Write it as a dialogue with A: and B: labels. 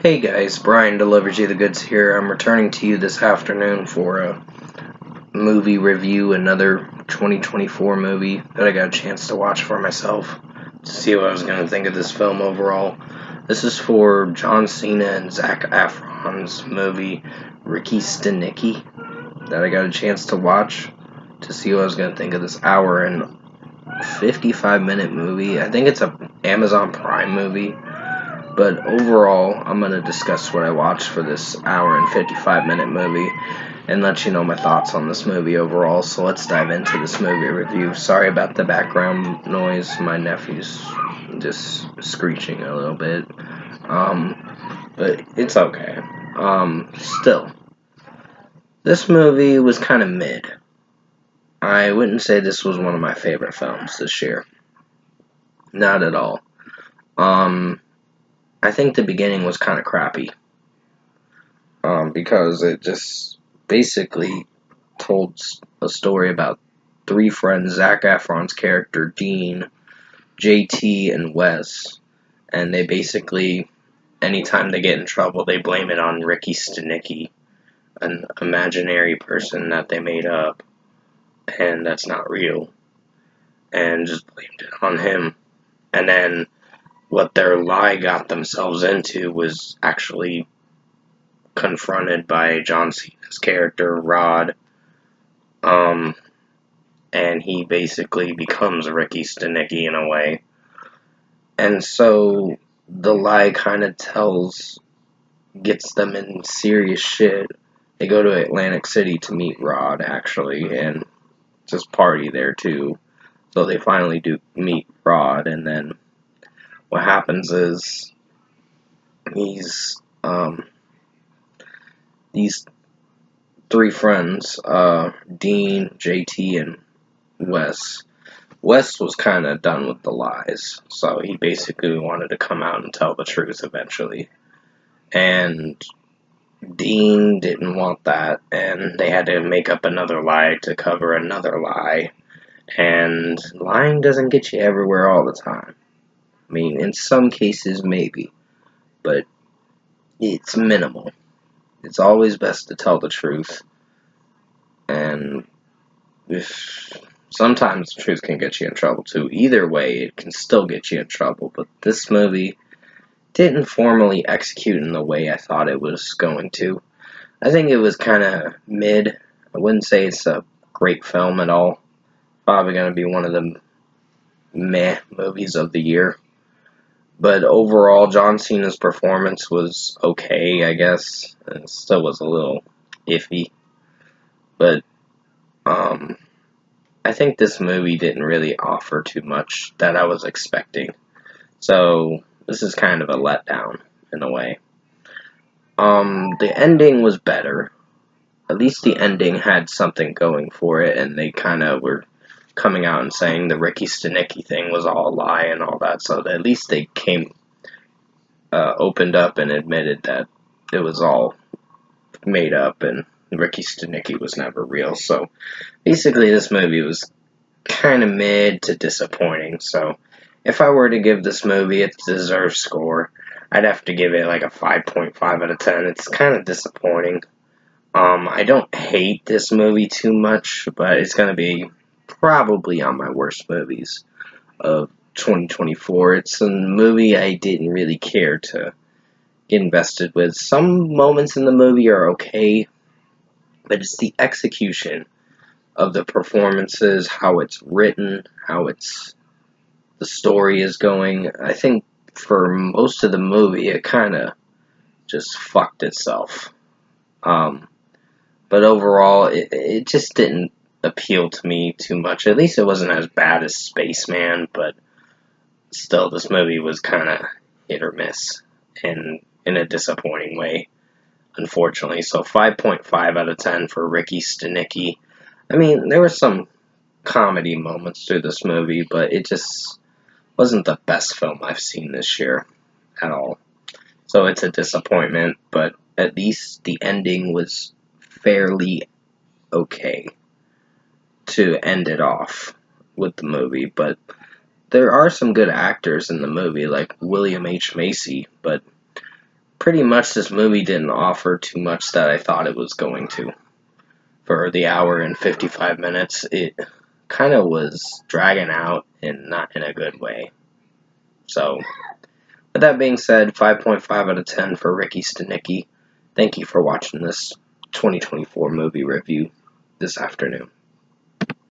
A: Hey guys, Brian delivers you the goods here. I'm returning to you this afternoon for a movie review, another 2024 movie that I got a chance to watch for myself to see what I was going to think of this film overall. This is for John Cena and Zac Efron's movie Ricky Stanicky that I got a chance to watch to see what I was going to think of this hour and 55-minute movie. I think it's a Amazon Prime movie. But overall, I'm going to discuss what I watched for this hour and 55-minute movie and let you know my thoughts on this movie overall. So let's dive into this movie review. Sorry about the background noise. My nephew's just screeching a little bit. But it's okay. Still, this movie was kind of mid. I wouldn't say this was one of my favorite films this year. Not at all. I think the beginning was kind of crappy. Because it just basically told a story about three friends, Zac Efron's character, Dean, JT, and Wes. And they basically, anytime they get in trouble, they blame it on Ricky Stanicky, an imaginary person that they made up, and that's not real, and just blamed it on him. And then what their lie got themselves into was actually confronted by John Cena's character, Rod, and he basically becomes Ricky Stanicky in a way. And so the lie kind of gets them in serious shit. They go to Atlantic City to meet Rod, actually, and just party there too. So they finally do meet Rod, and then what happens is these three friends, Dean, JT, and Wes. Wes was kind of done with the lies, so he basically wanted to come out and tell the truth eventually. And Dean didn't want that, and they had to make up another lie to cover another lie. And lying doesn't get you everywhere all the time. I mean, in some cases, maybe, but it's minimal. It's always best to tell the truth, and if sometimes the truth can get you in trouble too. Either way, it can still get you in trouble, but this movie didn't formally execute in the way I thought it was going to. I think it was kind of mid. I wouldn't say it's a great film at all. Probably going to be one of the meh movies of the year. But overall, John Cena's performance was okay, I guess. It still was a little iffy. But, I think this movie didn't really offer too much that I was expecting. So, this is kind of a letdown, in a way. The ending was better. At least the ending had something going for it, and they kind of were coming out and saying the Ricky Stanicky thing was all a lie and all that, so at least they opened up and admitted that it was all made up and Ricky Stanicky was never real. So basically this movie was kind of mid to disappointing. So if I were to give this movie its deserved score, I'd have to give it like a 5.5 out of 10. It's kind of disappointing. I don't hate this movie too much, but it's going to be probably on my worst movies of 2024. It's a movie I didn't really care to get invested with. Some moments in the movie are okay, but it's the execution of the performances, how it's written, the story is going. I think for most of the movie, it kind of just fucked itself. But overall, it just didn't appeal to me too much. At least it wasn't as bad as Spaceman, but still, this movie was kind of hit or miss, and in a disappointing way, unfortunately. So 5.5 out of 10 for Ricky Stanicky. I mean, there were some comedy moments through this movie, but it just wasn't the best film I've seen this year at all. So it's a disappointment, but at least the ending was fairly okay to end it off with the movie. But there are some good actors in the movie, like William H. Macy, but pretty much this movie didn't offer too much that I thought it was going to. For the hour and 55 minutes, it kind of was dragging out and not in a good way. So, with that being said, 5.5 out of 10 for Ricky Stanicky. Thank you for watching this 2024 movie review this afternoon.